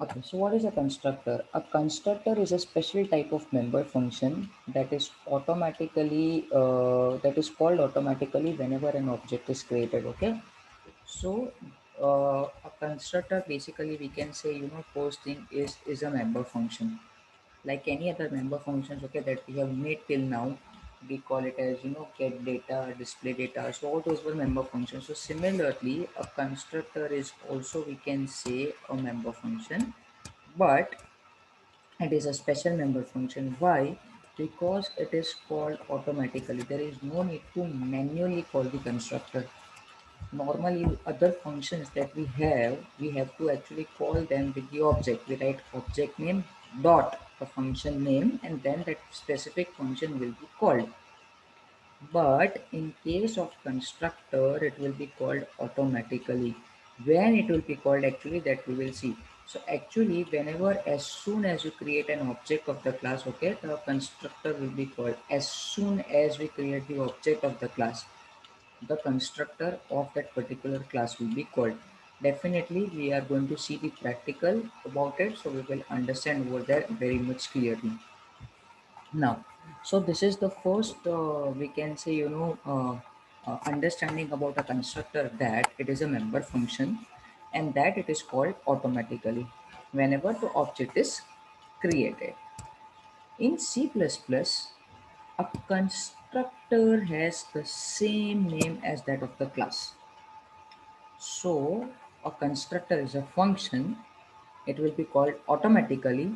Okay, so what is a constructor? A constructor is a special type of member function that is called automatically whenever an object is created. Okay, so a constructor basically we can say, first thing is a member function like any other member functions, okay, that we have made till now. We call it as, get data, display data, so all those were member functions. So similarly a constructor is also, we can say, a member function, but it is a special member function. Why? Because it is called automatically. There is no need to manually call the constructor. Normally other functions that we have to actually call them with the object. We write object name dot the function name, and then that specific function will be called. But in case of constructor, it will be called automatically. When it will be called, actually, that we will see. So actually whenever, as soon as you create an object of the class, okay, the constructor will be called. As soon as we create the object of the class, the constructor of that particular class will be called. Definitely we are going to see the practical about it, so we will understand over there very much clearly now. So this is the first, we can say, understanding about a constructor, that it is a member function and that it is called automatically whenever the object is created. In C++, a constructor has the same name as that of the class. So a constructor is a function, it will be called automatically,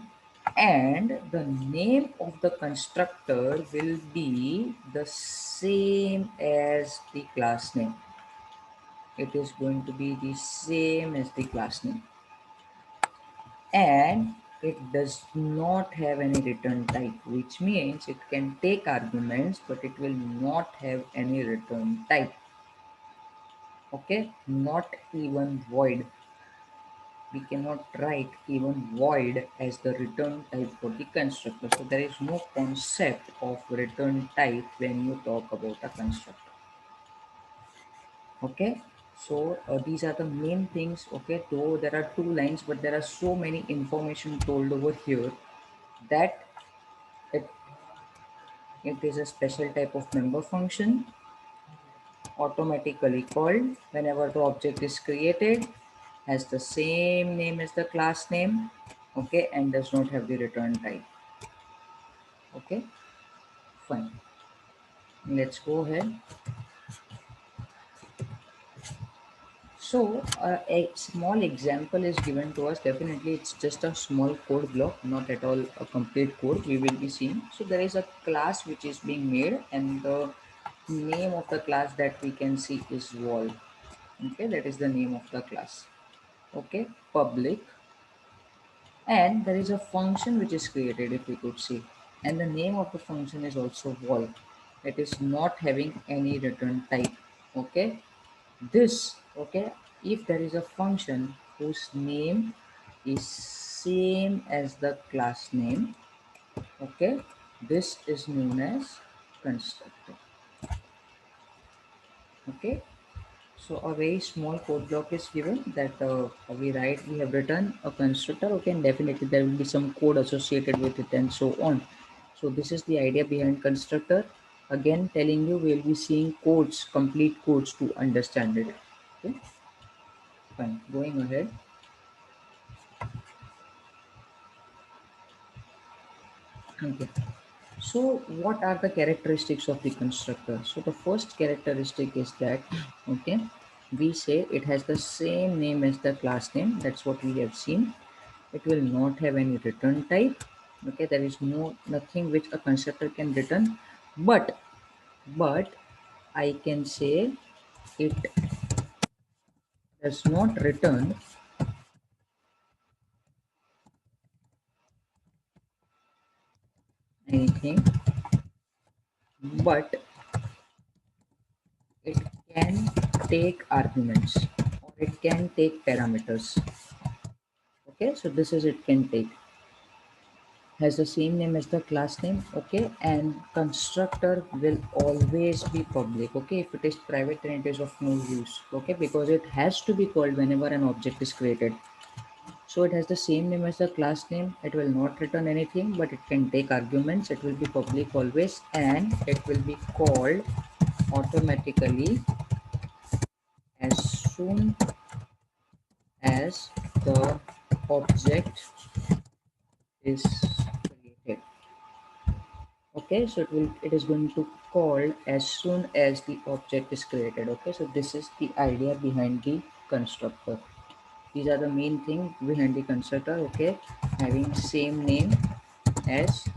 and the name of the constructor will be the same as the class name. It is going to be the same as the class name, and it does not have any return type, which means it can take arguments but it will not have any return type. Okay, not even void. We cannot write even void as the return type for the constructor. So there is no concept of return type when you talk about a constructor. Okay, so these are the main things. Okay, though there are two lines, but there are so many information told over here that it, it is a special type of member function, automatically called whenever the object is created, has the same name as the class name, okay, and does not have the return type. Okay, fine. Let's go ahead. So a small example is given to us. Definitely it's just a small code block, not at all a complete code we will be seeing. So there is a class which is being made, and the name of the class that we can see is wall. Okay, that is the name of the class. Okay, public, and there is a function which is created, if we could see, and the name of the function is also wall. It is not having any return type. Okay, this, okay, if there is a function whose name is same as the class name, okay, this is known as constructor. Okay, so a very small code block is given that we have written a constructor, okay, and definitely there will be some code associated with it and so on. So this is the idea behind constructor. Again, telling you, we'll be seeing codes, complete codes, to understand it. Okay, fine. Going ahead. Okay. So what are the characteristics of the constructor? So the first characteristic is that, okay, we say it has the same name as the class name. That's what we have seen. It will not have any return type. Okay, there is nothing which a constructor can return, but I can say it does not return anything, but it can take arguments or it can take parameters. Okay, so this is, it can take, has the same name as the class name. Okay, and constructor will always be public. Okay, if it is private, then it is of no use. Okay, because it has to be called whenever an object is created. So it has the same name as the class name. It will not return anything, but it can take arguments. It will be public always, and it will be called automatically as soon as the object is created. Okay, so it is going to call as soon as the object is created. Okay, so this is the idea behind the constructor. These are the main thing behind the constructor. Okay, having same name as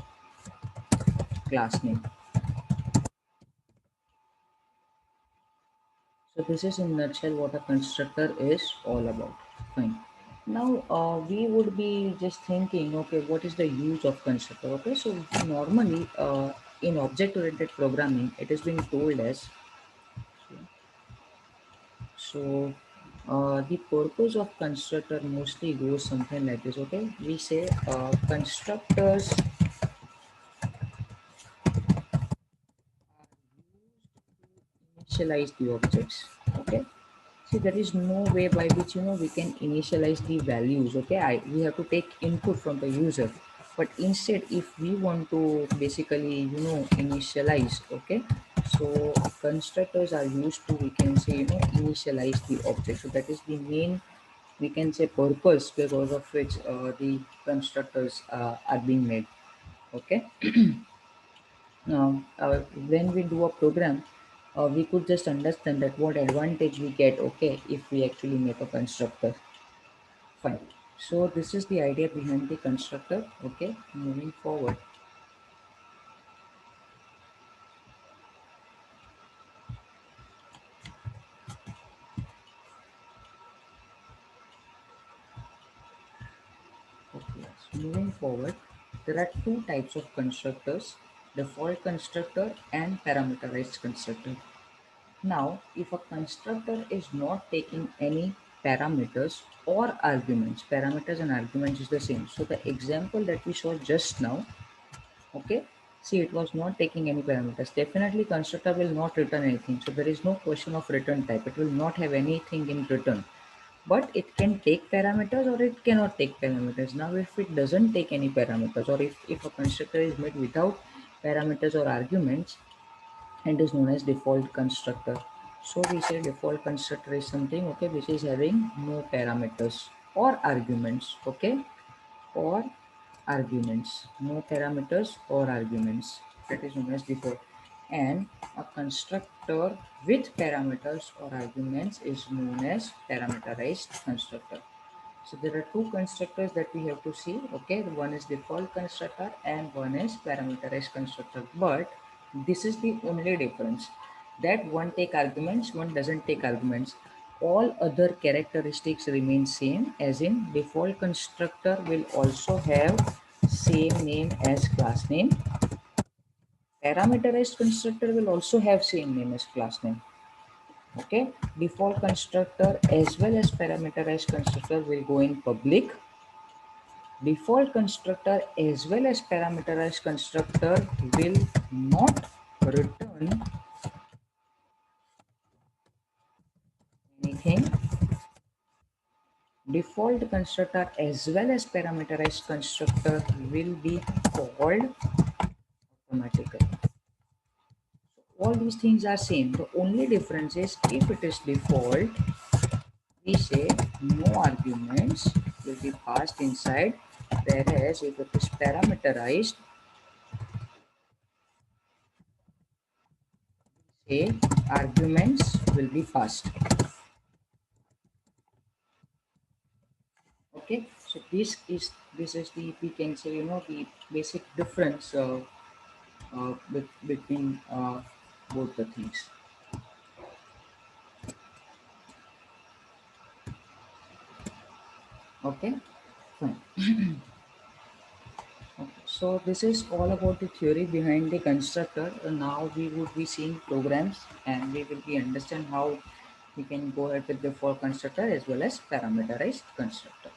class name. So this is in nutshell what a constructor is all about. Fine. Now we would be just thinking, okay, what is the use of constructor? Okay, so normally in object-oriented programming, it is being told as so. The purpose of constructor mostly goes something like this. Okay, we say constructors initialize the objects. Okay, see, there is no way by which we can initialize the values. Okay, we have to take input from the user, but instead, if we want to basically initialize, okay, so constructors are used to, we can say, initialize the object. So that is the main, we can say, purpose because of which the constructors are being made. Okay, now when we do a program, we could just understand that what advantage we get, okay, if we actually make a constructor. Fine. So this is the idea behind the constructor. Okay, moving forward. Okay, so moving forward, there are two types of constructors: default constructor and parameterized constructor. Now, if a constructor is not taking any parameters or arguments, parameters and arguments is the same. So the example that we saw just now, okay, see, it was not taking any parameters. Definitely constructor will not return anything. So there is no question of return type. It will not have anything in return. But it can take parameters or it cannot take parameters. Now if it doesn't take any parameters, or if a constructor is made without parameters or arguments, it is known as default constructor. So we say default constructor is something, okay, which is having no parameters or arguments. Okay, or arguments, no parameters or arguments, that is known as default. And a constructor with parameters or arguments is known as parameterized constructor. So there are two constructors that we have to see. Okay, one is default constructor and one is parameterized constructor. But this is the only difference, that one take arguments, one doesn't take arguments. All other characteristics remain same, as in default constructor will also have same name as class name. Parameterized constructor will also have same name as class name. Okay, default constructor as well as parameterized constructor will go in public. Default constructor as well as parameterized constructor will not return anything. Default constructor as well as parameterized constructor will be called automatically. All these things are same. The only difference is if it is default, we say no arguments will be passed inside, whereas if it is parameterized, say arguments will be passed. Okay, so this is the, we can say, the basic difference between both the things. Okay, fine. Okay, so this is all about the theory behind the constructor. Now we would be seeing programs, and we will be understand how we can go ahead with the for constructor as well as parameterized constructor.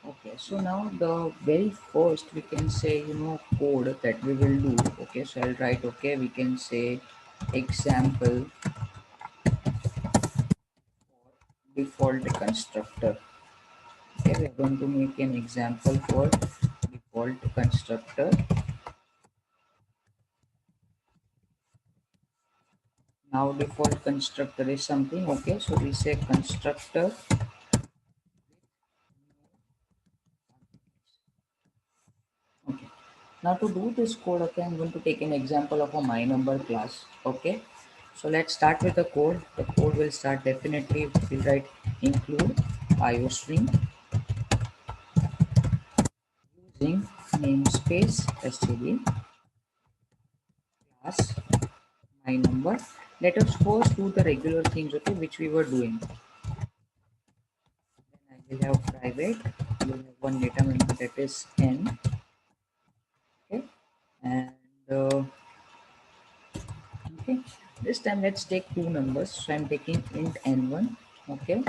Okay, so now the very first, we can say, code that we will do. Okay, so I'll write, okay, we can say example default constructor. Okay, we are going to make an example for default constructor. Now default constructor is something. Okay, so we say constructor. Okay, now to do this code, okay, I'm going to take an example of a my number class. Okay, so let's start with the code. The code will start definitely. We'll write include iostream using namespace std class my number. Let us first do the regular things, okay, which we were doing. Then I will have private. We'll have one data member that is n. Okay, and okay, this time let's take two numbers. So I'm taking int n1, okay,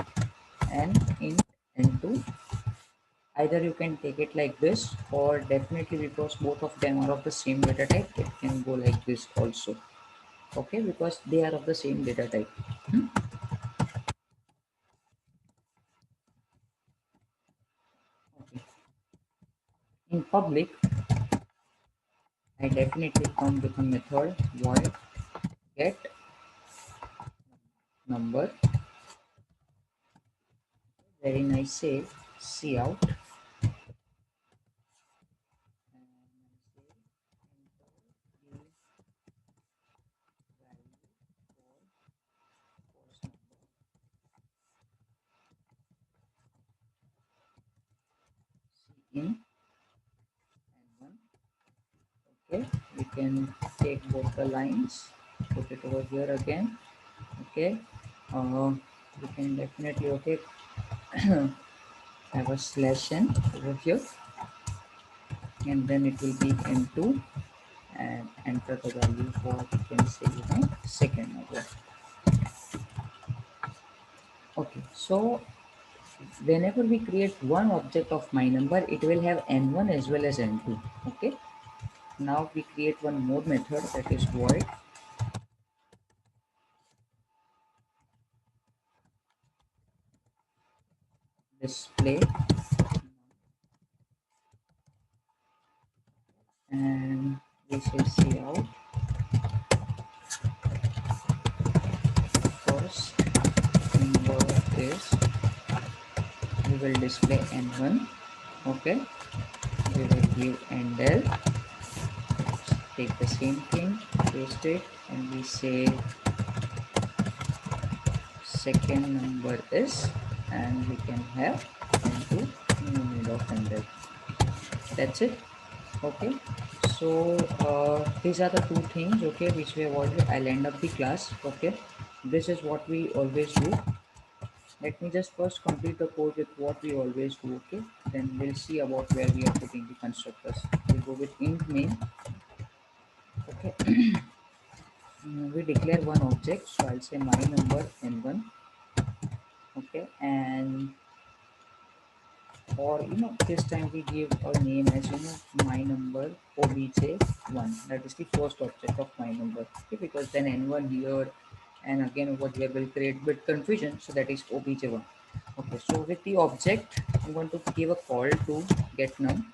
and int n2. Either you can take it like this, or definitely because both of them are of the same data type, it can go like this also. Okay, because they are of the same data type. Hmm? Okay. In public, I definitely come with a method void get number. Very nice. Say cout in n1. Okay, we can take both the lines, put it over here again. Okay, we can definitely okay have a slash n over here, and then it will be n2, and enter the value for, you can say, second number. Okay, so whenever we create one object of my number, it will have n1 as well as n2. Okay, now we create one more method, that is void display, and we say cout first number is, we will display n1. Okay, we will give endl, take the same thing, paste it, and we say second number is, and we can have into no need of endl. That's it. Okay, so these are the two things, okay, which we have already. I'll end up the class. Okay, this is what we always do. Let me just first complete the code with what we always do. Okay, then we'll see about where we are putting the constructors. We'll go with int main. Okay. We declare one object, so I'll say my number n1. Okay, and or this time we give a name as my number obj1. That is the first object of my number. Okay, because then n1 here and again over here will create bit confusion, so that is obj1. Okay, so with the object I'm going to give a call to get num,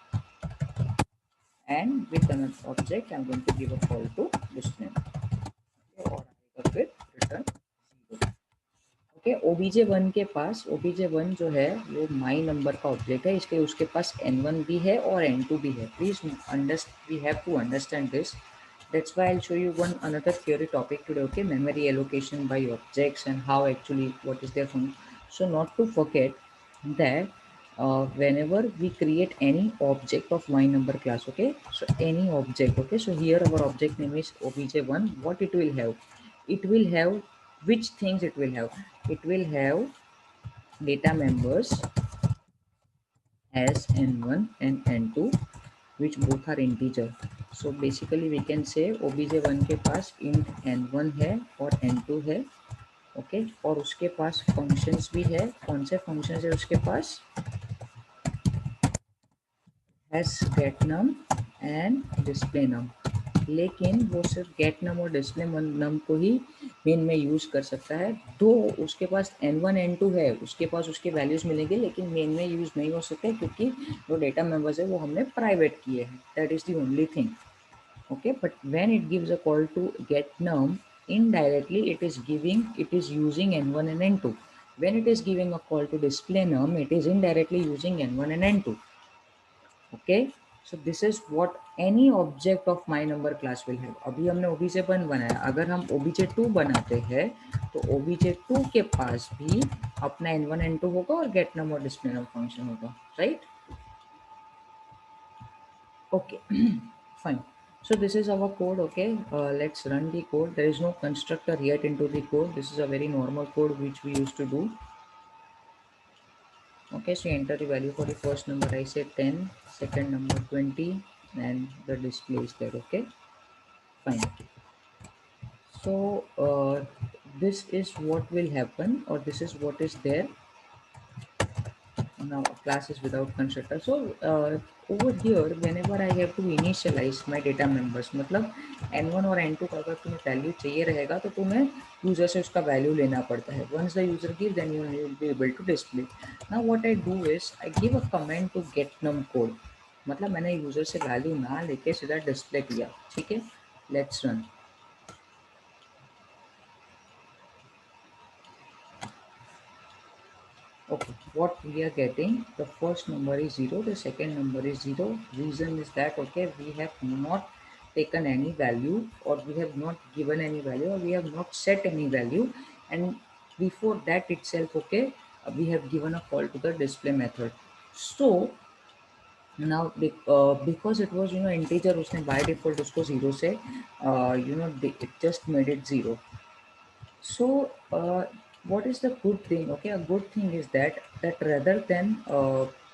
and with another object I'm going to give a call to display num. Okay, or I with return 0. Okay, OBJ one के पास, OBJ one जो है वो my number का object है, इसलिए उसके पास n1 भी है और n2 भी है. Please we have to understand this. That's why I'll show you one another theory topic today. Okay, memory allocation by objects and how actually what is their function. So not to forget that whenever we create any object of my number class, okay, so any object, okay, so here our object name is obj1. What it will have? It will have which things it will have? It will have data members as n1 and n2, which both are integer. So basically we can say obj1 के पास int n1 है और n2 है. Okay, और उसके पास functions भी है. कौन से फंक्शंस है उसके पास? Has get num and display num. लेकिन वो सिर्फ गेट नम और डिस्प्ले नम को ही मेन में यूज़ कर सकता है, तो उसके पास n1 n2 है, उसके पास उसके वैल्यूज़ मिलेंगे, लेकिन मेन में यूज़ नहीं हो सकते क्योंकि जो डेटा मेंबर्स है वो हमने प्राइवेट किए हैं. That is the only thing. Okay, but when it gives a call to get num, indirectly it is using n1 and n2. When it is giving a call to display num, it is indirectly using n1 and n2. Okay, so this is what any object of my number class will have. अभी हमने obj1 बनाया, अगर हम obj2 बनाते हैं तो obj2 के पास भी अपना n1 n2 होगा और get num और display num फंक्शन होगा, right? Okay, fine. So this is our code. Okay, let's run the code. There is no constructor yet into the code. This is a very normal code which we used to do. Okay, so enter the value for the first number. I say 10, second number 20, and the display is there. Okay, fine. So this is what will happen, or this is what is there. Now class is without constructor. So over here whenever I have to initialize my data members, मतलब n1 और n2 का अगर तुम्हें value चाहिए रहेगा तो तुम्हें user से उसका वैल्यू लेना पड़ता है. Once the user gives, then you will be able to display. Now what I do is I give a command to get num code. मतलब मैंने यूजर से वैल्यू ना लेके सीधा डिस्प्ले किया. ठीक है, let's run. Okay, what we are getting, the first number is 0, the second number is 0. Reason is that, okay, we have not taken any value, or we have not given any value, or we have not set any value, and before that itself, okay, we have given a call to the display method. So now because it was integer, उसने by default उसको 0 से it just made it 0. So what is the good thing? Okay, a good thing is that rather than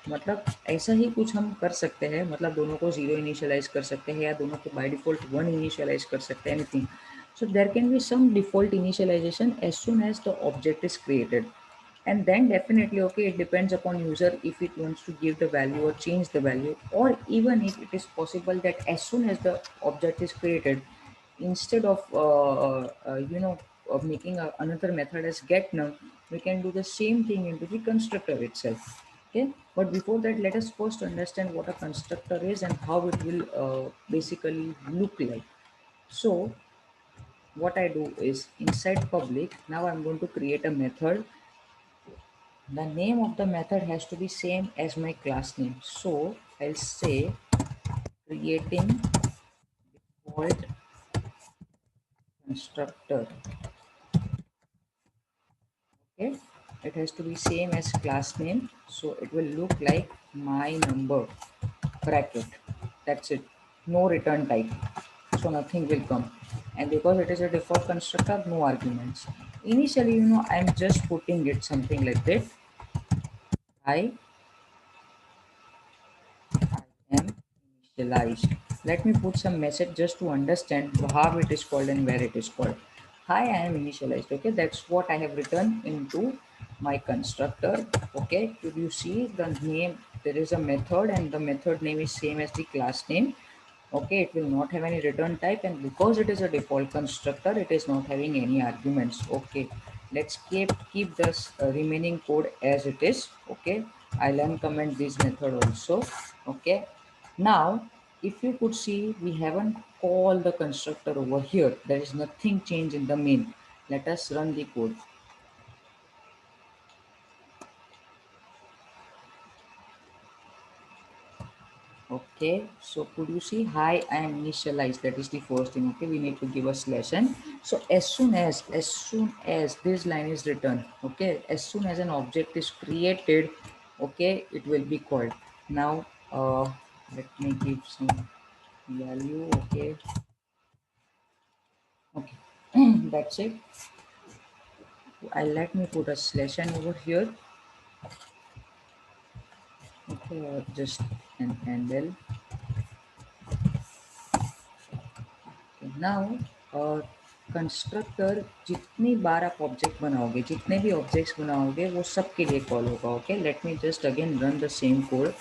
मतलब ऐसा ही कुछ हम कर सकते हैं, मतलब दोनों को जीरो इनिशियलाइज कर सकते हैं या दोनों को बाय डिफॉल्ट वन इनिशियलाइज कर सकते हैं, anything. So there can be some default initialization as soon as the object is created, and then definitely, okay, it depends upon user if it wants to give the value or change the value, or even if it is possible that as soon as the object is created, instead of of making another method as get num, we can do the same thing into the constructor itself. Okay, but before that, let us first understand what a constructor is and how it will basically look like. So what I do is inside public, now I'm going to create a method. The name of the method has to be same as my class name, so I'll say creating default constructor. Okay, it has to be same as class name, so it will look like my number bracket. That's it, no return type, so nothing will come. And because it is a default constructor, no arguments initially. I'm just putting it something like that. I am initialized. Let me put some message just to understand how it is called and where it is called. Hi, I am initialized. Okay, that's what I have written into my constructor. Okay, could you see the name? There is a method and the method name is same as the class name. Okay, it will not have any return type, and because it is a default constructor, it is not having any arguments. Okay, let's keep this remaining code as it is. Okay, I'll uncomment this method also. Okay, now if you could see, we haven't called the constructor over here. There is nothing changed in the main. Let us run the code. Okay, so could you see, hi, I am initialized. That is the first thing. Okay, we need to give a slash n. So as soon as this line is written, okay, as soon as an object is created, okay, it will be called. Now let me give some value. Okay, okay, that's it. I Let me put a slash n over here. Okay, or just an handle. Now constructor जितनी बार आप object बनाओगे, जितने भी objects बनाओगे, वो सब के लिए कॉल होगा. Okay, let me just again run the same code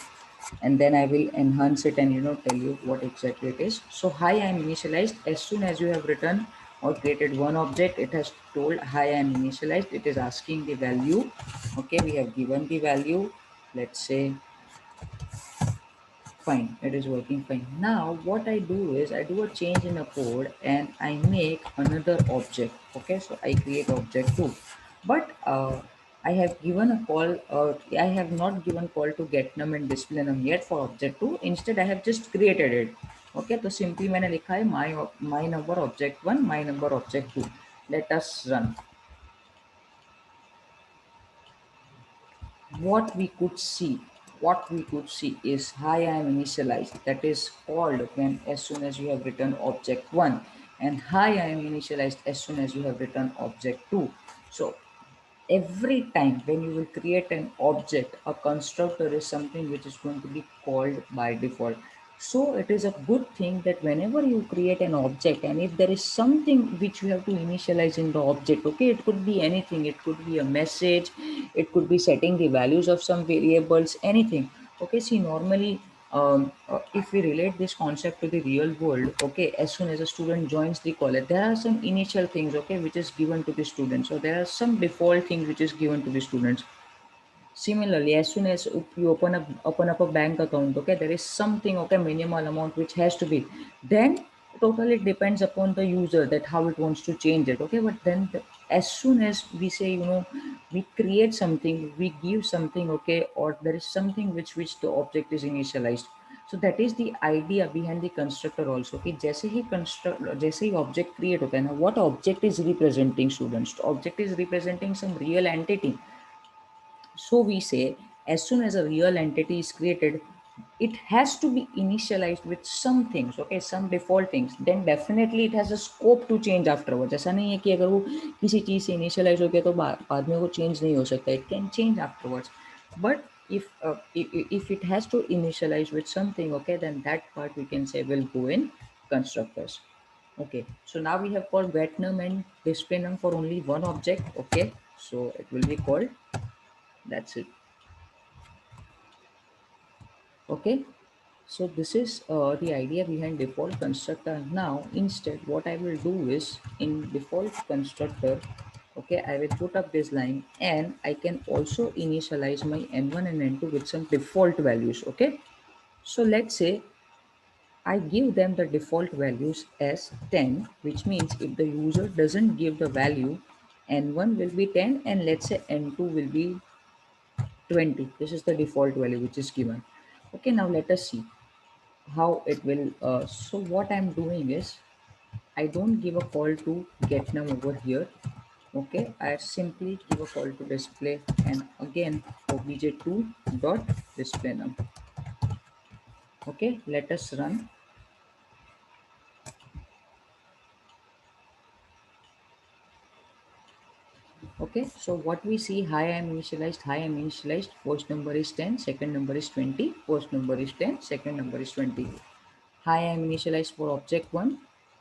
and then I will enhance it and tell you what exactly it is. So hi, I am initialized. As soon as you have written or created one object. It has told hi, I am initialized. It is asking the value. Okay, we have given the value. Let's say fine, it is working fine. Now what I do is I do a change in a code and I make another object. Okay, so I create object 2, but I have given a call, I have not given call to get num and display num yet for object 2. Instead I have just created it. Okay, तो simply मैंने लिखा है my number object 1, my number object 2. Let us run. what we could see what we could see is hi, I am initialized, that is called when as soon as you have written object 1, and hi, I am initialized as soon as you have written object 2. So every time when you will create an object, a constructor is something which is going to be called by default. So it is a good thing that whenever you create an object, and if there is something which you have to initialize in the object, okay, it could be anything, it could be a message, it could be setting the values of some variables, anything. Okay, see, normally if we relate this concept to the real world, okay, as soon as a student joins the college, there are some initial things, okay, which is given to the students. So there are some default things which is given to the students. Similarly, as soon as you open up a bank account, okay, there is something, okay, minimal amount which has to be. Then totally depends upon the user that how it wants to change it, okay. But then as soon as we say, we create something, we give something, okay, or there is something which the object is initialized. So that is the idea behind the constructor also. कि जैसे ही object create होता है ना, what object is representing students? The object is representing some real entity. So we say as soon as a real entity is created, it has to be initialized with some things, okay, some default things. Then definitely it has a scope to change afterwards. ऐसा नहीं है कि अगर वो किसी चीज़ से initialize हो गया तो बाद में वो change नहीं हो सकता. It can change afterwards. But if it has to initialize with something, okay, then that part we can say will go in constructors. Okay, so now we have called get num and display num for only one object. Okay, so it will be called, that's it. Okay, so this is the idea behind default constructor. Now instead what I will do is in default constructor, okay, I will put up this line and I can also initialize my n1 and n2 with some default values. Okay, so let's say I give them the default values as 10, which means if the user doesn't give the value, n1 will be 10 and let's say n2 will be 20. This is the default value which is given. Okay, now let us see how it will. So what I'm doing is I don't give a call to get num over here. Okay, I simply give a call to display and again obj2 dot display num. Okay, let us run. Okay, so what we see, hi, I'm initialized, hi, I'm initialized, first number is 10, second number is 20, first number is 10, second number is 20. Hi, I am initialized for object 1,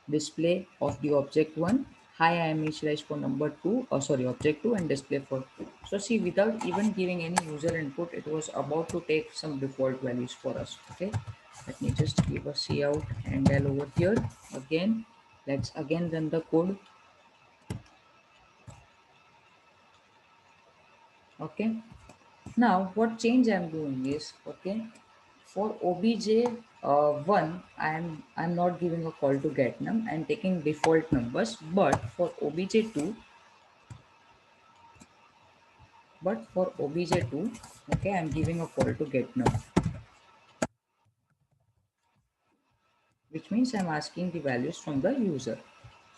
display of the object 1. Hi, I am initialized for number 2, or sorry, object 2 and display for. So see, without even giving any user input, it was about to take some default values for us. Okay, let me just give a cout and L over here. Again, let's again run the code. Okay, now what change I'm doing is, okay, for obj 1, I'm not giving a call to get num. I'm taking default numbers, but for obj 2, okay, I'm giving a call to get num, which means I'm asking the values from the user.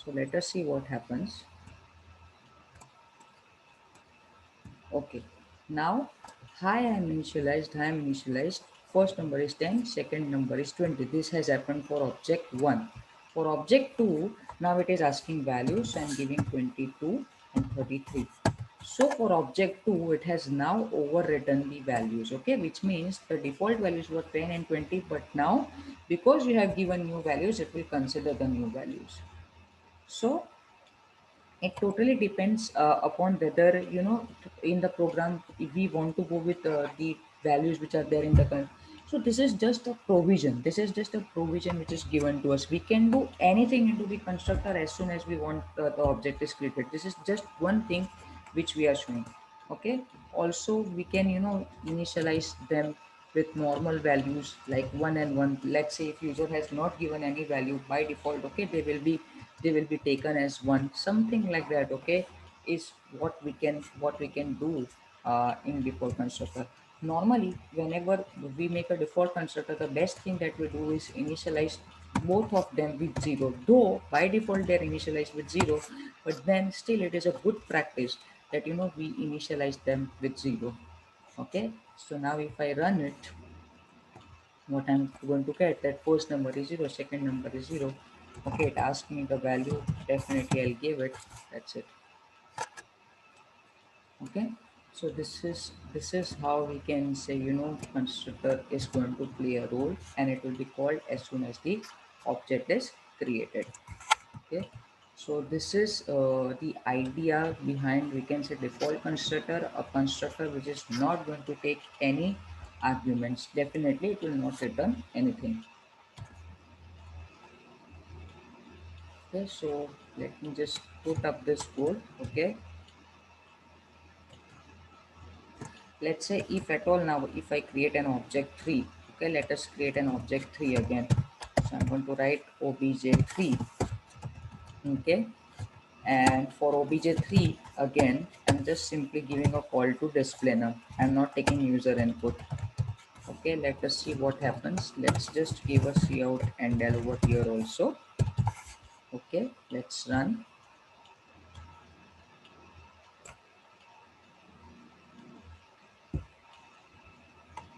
So let us see what happens. Okay, now hi, I'm initialized, hi, I'm initialized. First number is 10, second number is 20. This has happened for object 1. For object 2, now it is asking values. I'm giving 22 and 33. So for object 2, it has now overwritten the values, okay, which means the default values were 10 and 20, but now because you have given new values, it will consider the new values. So it totally depends upon whether, in the program, if we want to go with the values which are there in the So this is just a provision. This is just a provision which is given to us. We can do anything into the constructor as soon as we want the object is created. This is just one thing which we are showing. Okay. Also, we can initialize them with normal values like one and one. Let's say if user has not given any value by default, okay, they will be taken as one. Something like that. Okay, is what we can do in default constructor. Normally, whenever we make a default constructor, the best thing that we do is initialize both of them with zero. Though by default they're initialized with zero, but then still it is a good practice that we initialize them with zero. Okay, so now if I run it, what I'm going to get, that first number is zero, second number is zero. Okay, it asks me the value. Definitely, I'll give it. That's it. Okay, so this is how we can say constructor is going to play a role, and it will be called as soon as the object is created. Okay, so this is the idea behind, we can say, default constructor, a constructor which is not going to take any arguments. Definitely it will not return anything. Okay, so let me just put up this code. Okay, let's say if at all, now if I create an object 3, okay, let us create an object 3 again. So I'm going to write obj3. Okay, and for obj3 again, I'm just simply giving a call to display. Now I'm not taking user input. Okay, let us see what happens. Let's just give a cout and del over here also. Okay, let's run.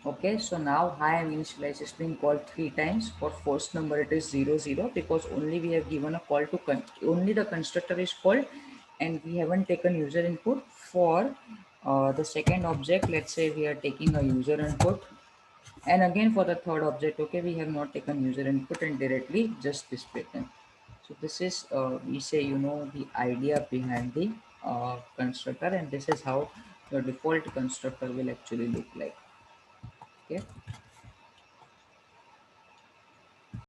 Okay, so now I am initialize is being called 3 times. For first number it is 0 0, because only we have given a call to only the constructor is called, and we haven't taken user input. For the second object, let's say we are taking a user input, and again for the third object, okay, we have not taken user input and directly just display them. So this is we say the idea behind the constructor, and this is how your default constructor will actually look like. Okay.